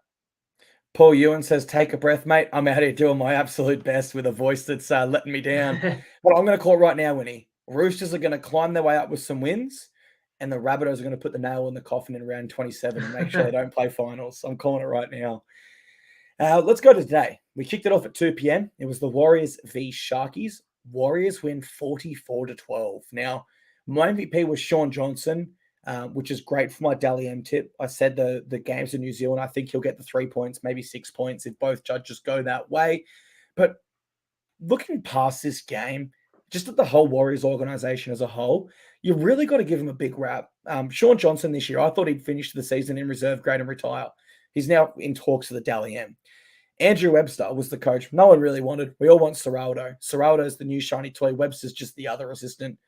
Paul Ewan says, "Take a breath, mate. I'm out here doing my absolute best with a voice that's letting me down." Well, I'm going to call it right now, Winnie. Roosters are going to climb their way up with some wins, and the Rabbitohs are going to put the nail in the coffin in round 27 and make sure they don't play finals. I'm calling it right now. Let's go to today. We kicked it off at 2 p.m. It was the Warriors v Sharkies. Warriors win 44-12. Now, my MVP was Sean Johnson, which is great for my Dally M tip. I said the games in New Zealand, I think he'll get the 3 points, maybe 6 points if both judges go that way. But looking past this game, just at the whole Warriors organization as a whole, you really got to give him a big rap. Sean Johnson this year, I thought he'd finish the season in reserve grade and retire. He's now in talks for the Dally M. Andrew Webster was the coach. No one really wanted. We all want Ciraldo. Ciraldo's the new shiny toy. Webster's just the other assistant.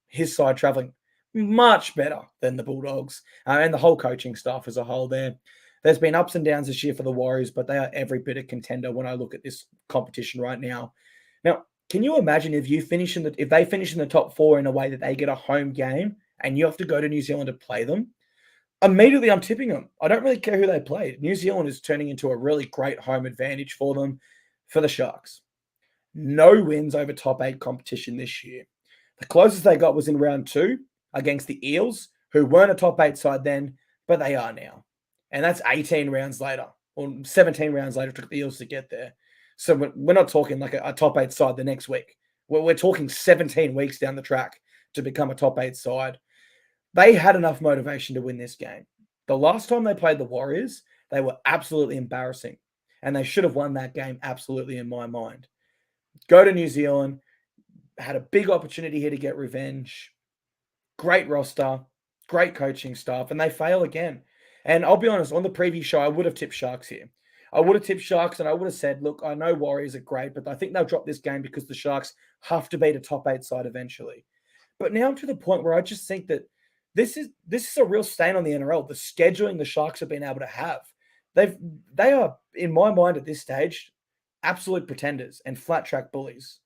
His side traveling much better than the Bulldogs and the whole coaching staff as a whole there. There's been ups and downs this year for the Warriors, but they are every bit a contender when I look at this competition right now. Now, can you imagine if they finish in the top 4 in a way that they get a home game and you have to go to New Zealand to play them? Immediately, I'm tipping them. I don't really care who they played. New Zealand is turning into a really great home advantage for them, for the Sharks. No wins over top 8 competition this year. The closest they got was in round 2 against the Eels, who weren't a top 8 side then, but they are now. And that's 18 rounds later, or 17 rounds later, it took the Eels to get there. So we're not talking like a top 8 side the next week. We're talking 17 weeks down the track to become a top 8 side. They had enough motivation to win this game. The last time they played the Warriors, they were absolutely embarrassing. And they should have won that game absolutely in my mind. Go to New Zealand, had a big opportunity here to get revenge. Great roster, great coaching staff, and they fail again. And I'll be honest, on the preview show, I would have tipped Sharks here. I would have tipped Sharks and I would have said, look, I know Warriors are great, but I think they'll drop this game because the Sharks have to beat a top 8 side eventually. But now I'm to the point where I just think that this is a real stain on the NRL, the scheduling the Sharks have been able to have. They are, in my mind at this stage, absolute pretenders and flat track bullies.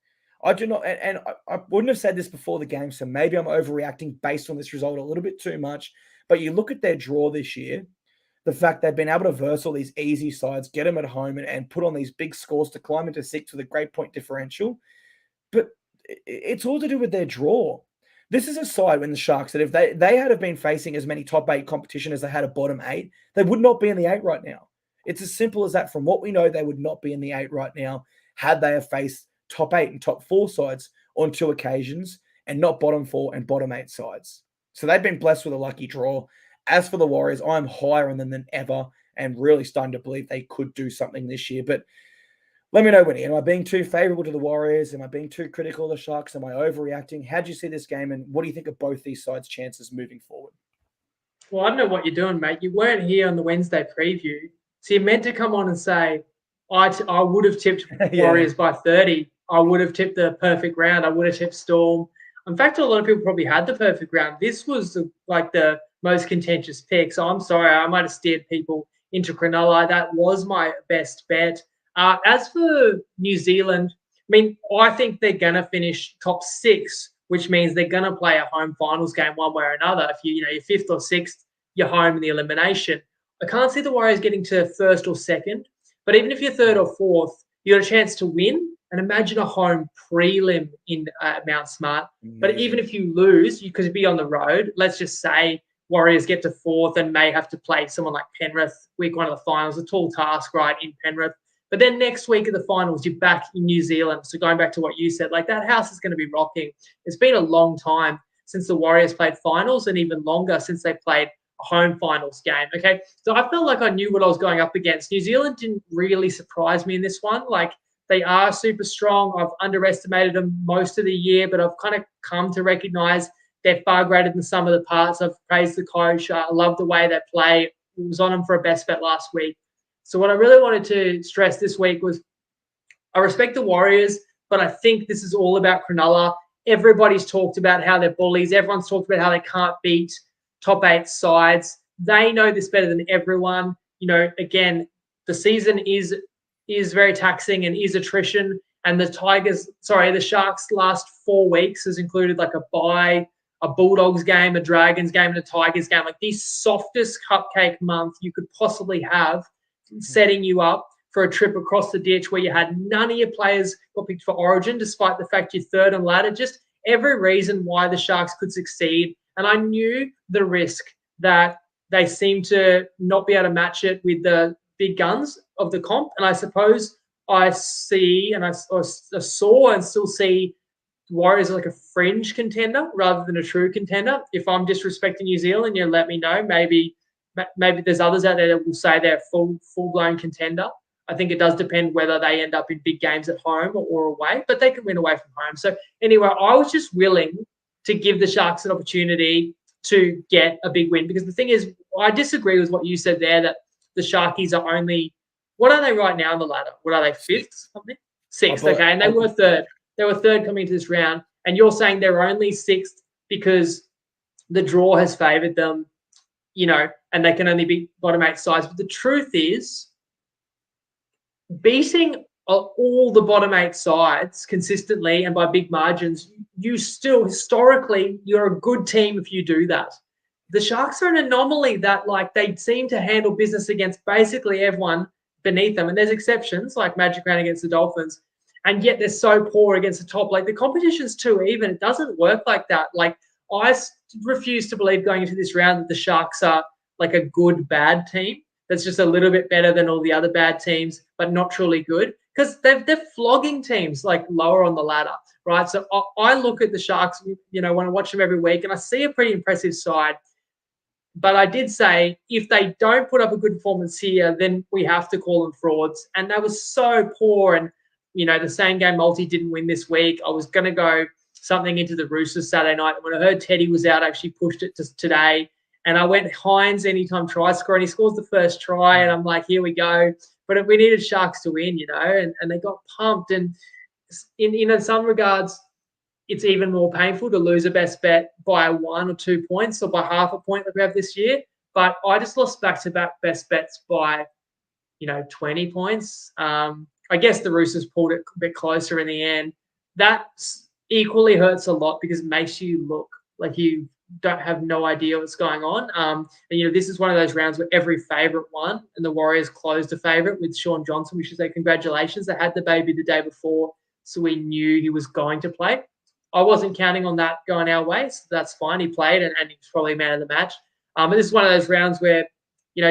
I do not, and I wouldn't have said this before the game, so maybe I'm overreacting based on this result a little bit too much. But you look at their draw this year, the fact they've been able to verse all these easy sides, get them at home, and put on these big scores to climb into 6 with a great point differential. But it's all to do with their draw. This is a side when the Sharks that if they had have been facing as many top 8 competition as they had a bottom 8, they would not be in the 8 right now. It's as simple as that. From what we know, they would not be in the 8 right now had they have faced top 8 and top 4 sides on 2 occasions and not bottom 4 and bottom 8 sides. So they've been blessed with a lucky draw. As for the Warriors, I'm higher on them than ever and really starting to believe they could do something this year. But let me know, Winnie, am I being too favourable to the Warriors? Am I being too critical of the Sharks? Am I overreacting? How do you see this game, and what do you think of both these sides' chances moving forward? Well, I don't know what you're doing, mate. You weren't here on the Wednesday preview, so you're meant to come on and say, I would have tipped Warriors by 30. I would have tipped the perfect round. I would have tipped Storm. In fact, a lot of people probably had the perfect round. This was the most contentious pick. So I'm sorry, I might have steered people into Cronulla. That was my best bet. As for New Zealand, I mean, I think they're going to finish top 6, which means they're going to play a home finals game one way or another. If you're 5th or 6th, you're home in the elimination. I can't see the Warriors getting to 1st or 2nd, but even if you're 3rd or 4th, you got a chance to win. And imagine a home prelim in Mount Smart. Amazing. But even if you lose, you could be on the road. Let's just say Warriors get to 4th and may have to play someone like Penrith week 1 of the finals. A tall task, right, in Penrith. But then next week of the finals, you're back in New Zealand. So going back to what you said, like that house is going to be rocking. It's been a long time since the Warriors played finals and even longer since they played a home finals game. Okay, so I felt like I knew what I was going up against. New Zealand didn't really surprise me in this one. Like, they are super strong. I've underestimated them most of the year, but I've kind of come to recognize they're far greater than some of the parts. I've praised the coach. I love the way they play. I was on them for a best bet last week. So what I really wanted to stress this week was I respect the Warriors, but I think this is all about Cronulla. Everybody's talked about how they're bullies. Everyone's talked about how they can't beat top 8 sides. They know this better than everyone. Again, the season is very taxing and is attrition. And the Sharks' last 4 weeks has included like a bye, a Bulldogs game, a Dragons game, and a Tigers game. Like the softest cupcake month you could possibly have, setting you up for a trip across the ditch where you had none of your players got picked for Origin, despite the fact you're 3rd on ladder. Just every reason why the Sharks could succeed. And I knew the risk that they seem to not be able to match it with the big guns of the comp. And I suppose I see and I saw and still see Warriors like a fringe contender rather than a true contender. If I'm disrespecting New Zealand, let me know. Maybe there's others out there that will say they're full-blown contender. I think it does depend whether they end up in big games at home or away, but they can win away from home. So anyway, I was just willing to give the Sharks an opportunity to get a big win, because the thing is, I disagree with what you said there, that the Sharkies are only, what are they right now on the ladder? What are they, 5th? Something? 6th, okay. And they were 3rd. They were 3rd coming into this round. And you're saying they're only 6th because the draw has favoured them, and they can only be bottom 8 sides. But the truth is, beating all the bottom 8 sides consistently and by big margins, you still, historically, you're a good team if you do that. The Sharks are an anomaly that, like, they seem to handle business against basically everyone beneath them. And there's exceptions, like Magic Round against the Dolphins. And yet they're so poor against the top. Like, the competition's too even. It doesn't work like that. Like, I refuse to believe going into this round that the Sharks are like a good, bad team that's just a little bit better than all the other bad teams, but not truly good. Because they're flogging teams like lower on the ladder, right? So I look at the Sharks, when I watch them every week, and I see a pretty impressive side. But I did say, if they don't put up a good performance here, then we have to call them frauds. And they were so poor. And, the same game multi didn't win this week. I was going to go something into the Roosters Saturday night. When I heard Teddy was out, I actually pushed it to today. And I went Hines anytime try score, and he scores the first try. And I'm like, here we go. But we needed Sharks to win, and they got pumped. And in some regards, it's even more painful to lose a best bet by 1 or 2 points or by half a point that we have this year. But I just lost back-to-back best bets by, 20 points. I guess the Roosters pulled it a bit closer in the end. That equally hurts a lot because it makes you look like you don't have no idea what's going on. And this is one of those rounds where every favourite won, and the Warriors closed a favourite with Sean Johnson. We should say congratulations. They had the baby the day before, so we knew he was going to play. I wasn't counting on that going our way, so that's fine. He played, and he was probably man of the match. But this is one of those rounds where,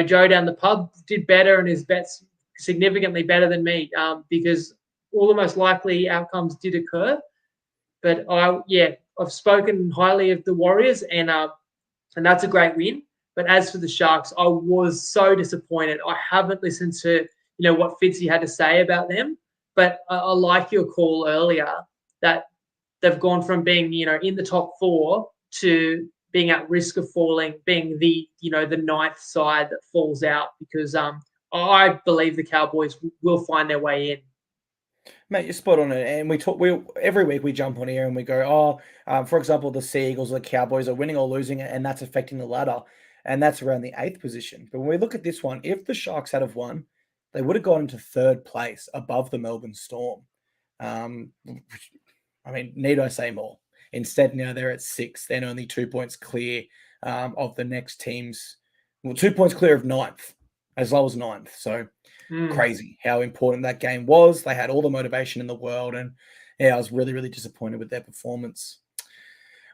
Joe down the pub did better, and his bets significantly better than me, because all the most likely outcomes did occur. But I've spoken highly of the Warriors, and that's a great win. But as for the Sharks, I was so disappointed. I haven't listened to what Fitzy had to say about them, but I like your call earlier that they've gone from being in the top 4 to being at risk of falling, being the 9th side that falls out, because I believe the Cowboys will find their way in. Mate, you're spot on it. And we every week we jump on here and we go, for example, the Sea Eagles or the Cowboys are winning or losing, and that's affecting the ladder. And that's around the 8th position. But when we look at this one, if the Sharks had have won, they would have gone into 3rd place above the Melbourne Storm. I mean, need I say more? Instead, now they're at 6th and only 2 points clear of the next teams. Well, 2 points clear of 9th, as low as 9th. So crazy how important that game was. They had all the motivation in the world. And yeah, I was really, really disappointed with their performance.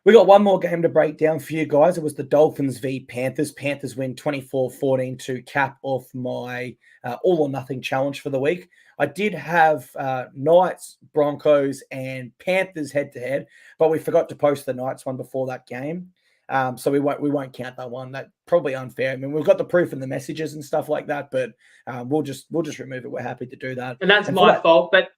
We got one more game to break down for you guys. It was the Dolphins v Panthers. Panthers win 24-14 to cap off my all or nothing challenge for the week. I did have Knights, Broncos, and Panthers head to head, but we forgot to post the Knights one before that game. So we won't count that one. That's probably unfair. I mean, we've got the proof and the messages and stuff like that, but we'll just remove it. We're happy to do that. And that's my fault. But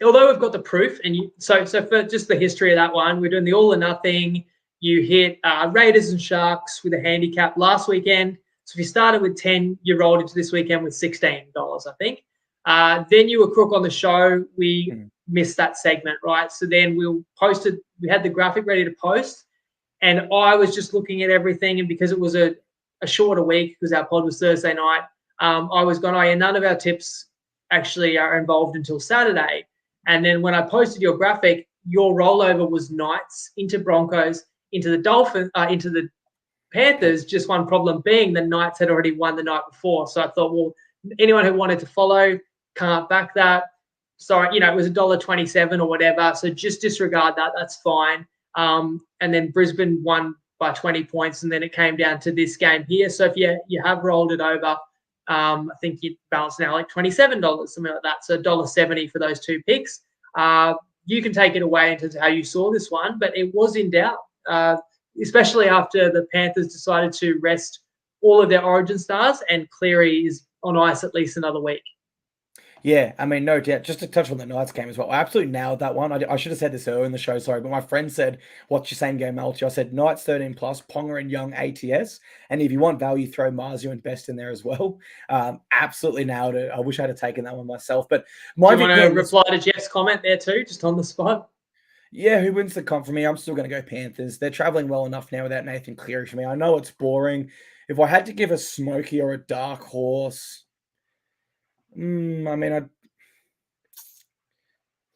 although we've got the proof, and so for just the history of that one, we're doing the all or nothing. You hit Raiders and Sharks with a handicap last weekend. So if you started with 10, you rolled into this weekend with $16, I think. Then you were crook on the show. We missed that segment, right? So then we had the graphic ready to post. And I was just looking at everything. And because it was a shorter week, because our pod was Thursday night, I was going, none of our tips actually are involved until Saturday. And then when I posted your graphic, your rollover was Knights into Broncos, into the Dolphins, into the Panthers. Just one problem being the Knights had already won the night before. So I thought, well, anyone who wanted to follow can't back that. Sorry, it was $1.27 or whatever. So just disregard that. That's fine. And then Brisbane won by 20 points, and then it came down to this game here. So if you have rolled it over, I think you balance now like $27, something like that. So $1.70 for those two picks. You can take it away into how you saw this one, but it was in doubt, especially after the Panthers decided to rest all of their origin stars, and Cleary is on ice at least another week. Yeah, I mean, no doubt. Just to touch on the Knights game as well, I absolutely nailed that one. I should have said this earlier in the show, sorry, but my friend said, "What's your same game multi?" I said Knights 13 plus, Ponga and Young ATS, and if you want value, throw Marzio and Best in there as well. Absolutely nailed it. I wish I had taken that one myself. But do you want to reply to Jeff's comment there too, just on the spot? Yeah, who wins the comp for me? I'm still going to go Panthers. They're traveling well enough now without Nathan Cleary for me. I know it's boring. If I had to give a smoky or a dark horse, I mean,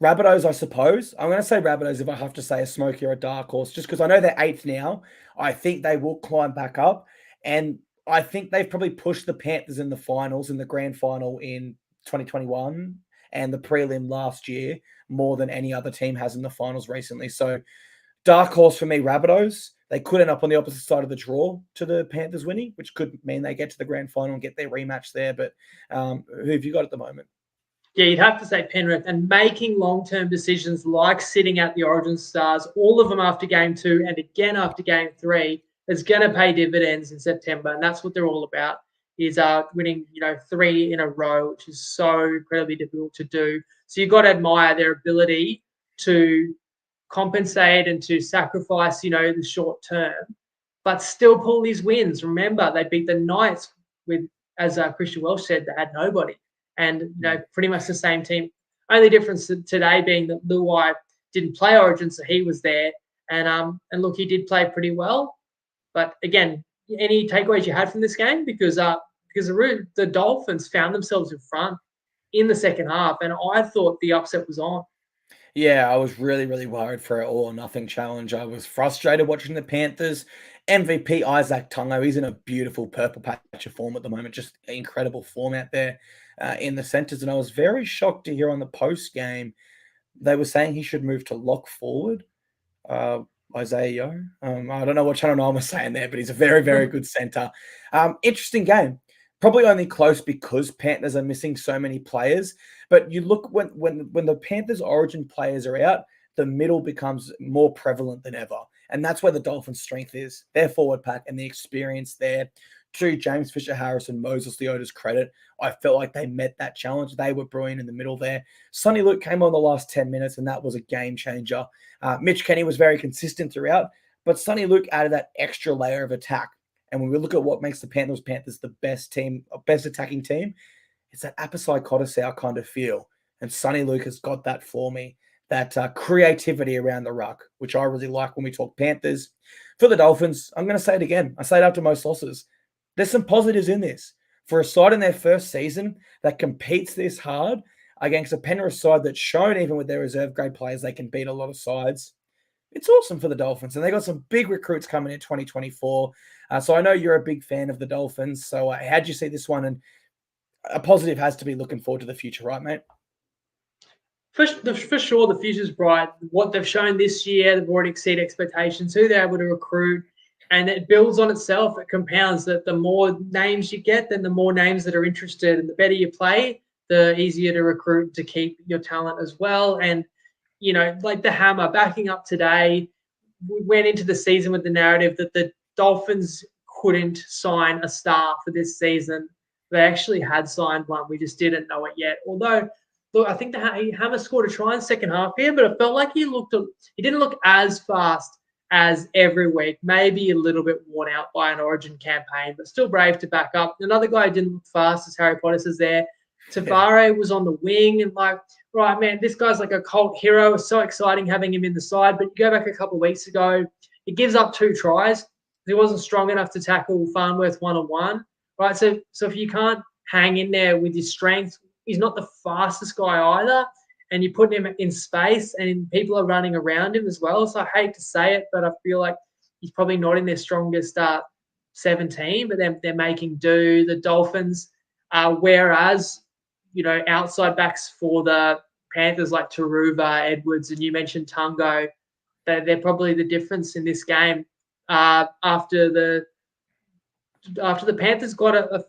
Rabbitohs, I suppose. I'm going to say Rabbitohs if I have to say a smoky or a dark horse, just because I know they're 8th now. I think they will climb back up. And I think they've probably pushed the Panthers in the finals, in the grand final in 2021 and the prelim last year, more than any other team has in the finals recently. So dark horse for me, Rabbitohs. They could end up on the opposite side of the draw to the Panthers winning, which could mean they get to the grand final and get their rematch there. But who have you got at the moment? Yeah, you'd have to say Penrith, and making long-term decisions like sitting out the Origin Stars, all of them after game 2 and again after game 3, is going to pay dividends in September, and that's what they're all about, is winning 3 in a row, which is so incredibly difficult to do. So you've got to admire their ability to compensate and to sacrifice, the short term, but still pull these wins. Remember, they beat the Knights with, as Christian Welch said, they had nobody. And pretty much the same team. Only difference today being that Luai didn't play Origin, so he was there. And look, he did play pretty well. But again, any takeaways you had from this game? Because the Dolphins found themselves in front in the second half, and I thought the upset was on. Yeah, I was really, really worried for an all or nothing challenge. I was frustrated watching the Panthers. MVP Isaac Tungo, he's in a beautiful purple patch of form at the moment. Just incredible form out there in the centres. And I was very shocked to hear on the post game they were saying he should move to lock forward. Isaiah Yo. I don't know what Channel 9 was saying there, but he's a very, very good centre. Interesting game. Probably only close because Panthers are missing so many players. But you look when the Panthers' origin players are out, the middle becomes more prevalent than ever. And that's where the Dolphins' strength is. Their forward pack and the experience there. To James Fisher-Harris and Moses Leota's credit, I felt like they met that challenge. They were brilliant in the middle there. Sonny Luke came on the last 10 minutes, and that was a game changer. Mitch Kenny was very consistent throughout, but Sonny Luke added that extra layer of attack. And when we look at what makes the Panthers the best attacking team, it's that Apisai Kotosau kind of feel. And Sonny Lucas got that for me. That creativity around the ruck, which I really like when we talk Panthers. For the Dolphins, I'm going to say it again. I say it after most losses. There's some positives in this. For a side in their first season that competes this hard against a Penrith side that's shown, even with their reserve grade players, they can beat a lot of sides. It's awesome for the Dolphins. And they got some big recruits coming in 2024. So I know you're a big fan of the Dolphins. So how do you see this one? And a positive has to be looking forward to the future, right, mate? For sure, the future's bright. What they've shown this year, they've already exceeded expectations, who they're able to recruit, and it builds on itself. It compounds that the more names you get, then the more names that are interested, and the better you play, the easier to recruit to keep your talent as well. And, you know, like the Hammer backing up today, we went into the season with the narrative that the Dolphins couldn't sign a star for this season. They actually had signed one. We just didn't know it yet. Although, look, I think the Hammer scored a try in the second half here, but it felt like he didn't look as fast as every week. Maybe a little bit worn out by an Origin campaign, but still brave to back up. Another guy who didn't look fast as Harry Potter is there. Tavare was on the wing and like, right, man, this guy's like a cult hero. It's so exciting having him in the side. But you go back a couple of weeks ago, he gives up 2 tries. He wasn't strong enough to tackle Farnworth one-on-one, right? So if you can't hang in there with your strength, he's not the fastest guy either. And you put him in space and people are running around him as well. So I hate to say it, but I feel like he's probably not in their strongest 17, but they're making do. The Dolphins, whereas, you know, outside backs for the Panthers like Taruva, Edwards, and you mentioned Tungo, they're probably the difference in this game. After the Panthers got a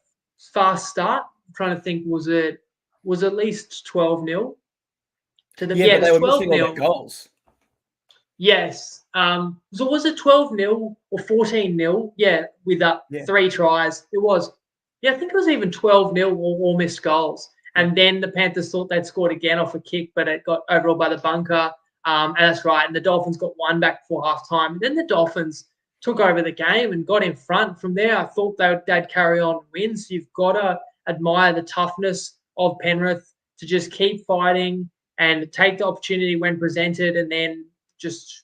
fast start, I'm trying to think, was at least 12-0 to them. Yeah, but they were 12 missing all 0. their goals. Yes. So was it 12-0 or 14-0? Yeah, with 3 tries. It was. Yeah, I think it was even 12-0 or missed goals. And then the Panthers thought they'd scored again off a kick, but it got overruled by the bunker. And that's right. And the Dolphins got one back before halftime. And then the Dolphins took over the game and got in front. From there, I thought they'd carry on and win. So you've got to admire the toughness of Penrith to just keep fighting and take the opportunity when presented, and then just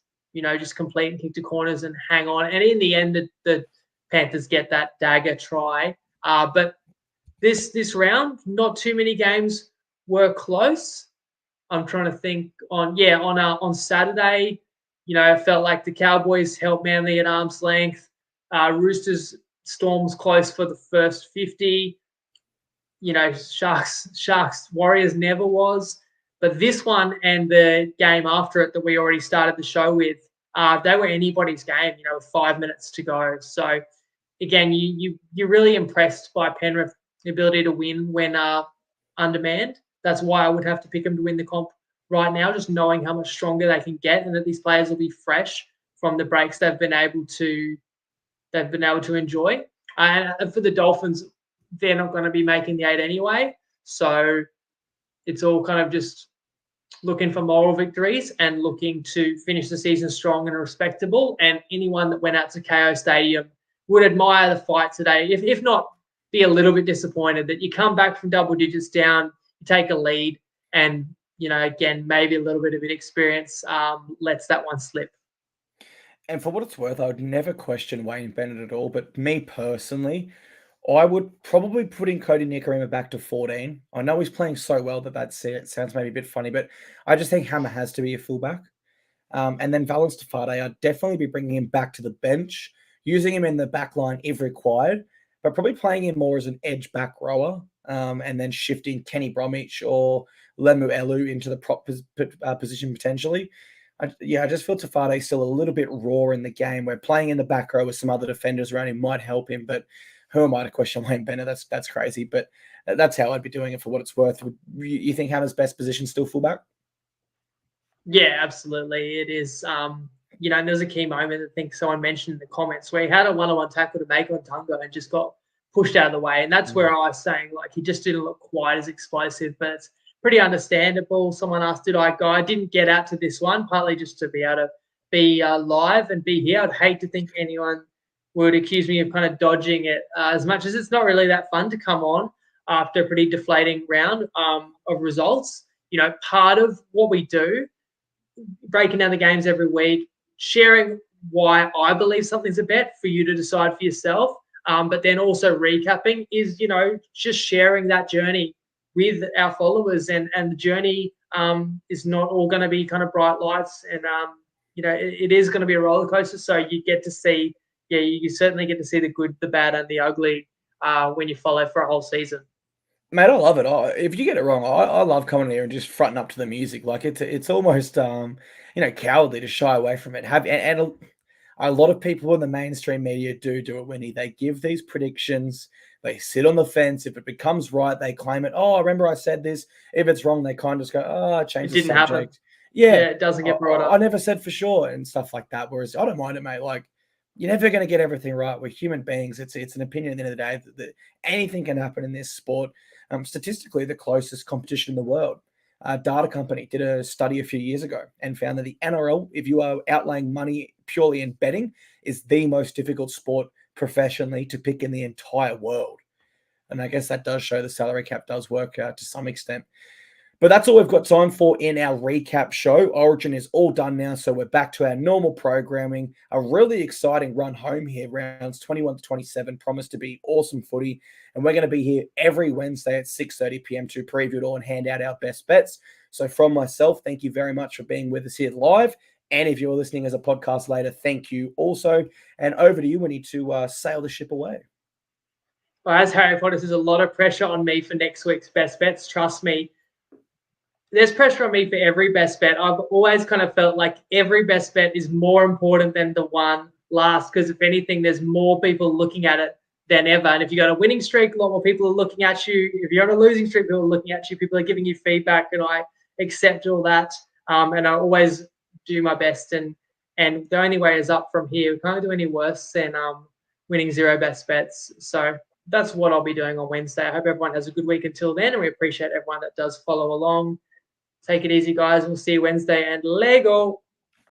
complete and kick to corners and hang on. And in the end, the Panthers get that dagger try. But this round, not too many games were close. I'm trying to think on Saturday, you know, it felt like the Cowboys held Manly at arm's length. Roosters Storms close for the first 50. You know, Sharks Warriors never was. But this one and the game after it that we already started the show with, they were anybody's game, you know, with 5 minutes to go. So, again, you're really impressed by Penrith's ability to win when undermanned. That's why I would have to pick them to win the comp right now, just knowing how much stronger they can get and that these players will be fresh from the breaks they've been able to enjoy. And for the Dolphins, they're not going to be making the 8 anyway. So it's all kind of just looking for moral victories and looking to finish the season strong and respectable. And anyone that went out to KO Stadium would admire the fight today. If not, be a little bit disappointed that you come back from double digits down, you take a lead, and, you know, again, maybe a little bit of inexperience lets that one slip. And for what it's worth, I would never question Wayne Bennett at all. But me personally, I would probably put in Cody Nikorima back to 14. I know he's playing so well that it sounds maybe a bit funny, but I just think Hammer has to be a fullback. And then Valence Tafade, I'd definitely be bringing him back to the bench, using him in the back line if required, but probably playing him more as an edge back rower, and then shifting Kenny Bromwich or Lemu Elu into the prop position potentially. I just feel Tafade's still a little bit raw in the game, where playing in the back row with some other defenders around him might help him, but who am I to question Wayne Bennett? That's crazy, but that's how I'd be doing it for what it's worth. You think Hammer's best position still fullback? Yeah, absolutely. It is. You know, and there's a key moment I think someone mentioned in the comments where he had a one-on-one tackle to make on Tungo and just got pushed out of the way. And that's where I was saying, like, he just didn't look quite as explosive, but it's pretty understandable. Someone asked, did I go? I didn't get out to this one, partly just to be able to be live and be here. I'd hate to think anyone would accuse me of kind of dodging it, as much as it's not really that fun to come on after a pretty deflating round of results. part of what we do, breaking down the games every week, sharing why I believe something's a bet for you to decide for yourself. But then also recapping is, just sharing that journey with our followers, and the journey is not all going to be kind of bright lights, and it is going to be a roller coaster. So you get to see, you certainly get to see the good, the bad, and the ugly when you follow for a whole season. Mate, I love it. If you get it wrong, I love coming here and just fronting up to the music. Like it's almost cowardly to shy away from it. And a lot of people in the mainstream media do it, Winnie. They give these predictions. They sit on the fence. If it becomes right, they claim it. Oh, I remember I said this. If it's wrong, they kind of just go, I changed the subject. Happen. Yeah, it doesn't get brought up. I never said for sure and stuff like that. Whereas I don't mind it, mate. Like, you're never going to get everything right. We're human beings. It's an opinion at the end of the day that anything can happen in this sport. Statistically, the closest competition in the world. Data company did a study a few years ago and found that the NRL, if you are outlaying money purely in betting, is the most difficult sport professionally to pick in the entire world. And I guess that does show the salary cap does work to some extent. But that's all we've got time for in our recap show. Origin is all done now, so we're back to our normal programming. A really exciting run home here. Rounds 21 to 27 promise to be awesome footy. And we're going to be here every Wednesday at 6:30 p.m. to preview it all and hand out our best bets. So from myself, thank you very much for being with us here live. And if you're listening as a podcast later, thank you also. And over to you, we need to sail the ship away. Well, as Harry Potter, there's a lot of pressure on me for next week's best bets. Trust me. There's pressure on me for every best bet. I've always kind of felt like every best bet is more important than the one last, because if anything, there's more people looking at it than ever. And if you got a winning streak, a lot more people are looking at you. If you're on a losing streak, people are looking at you. People are giving you feedback, and I accept all that. And I always do my best. And the only way is up from here. We can't do any worse than winning 0 best bets. So that's what I'll be doing on Wednesday. I hope everyone has a good week until then, and we appreciate everyone that does follow along. Take it easy, guys. We'll see you Wednesday, and Lego.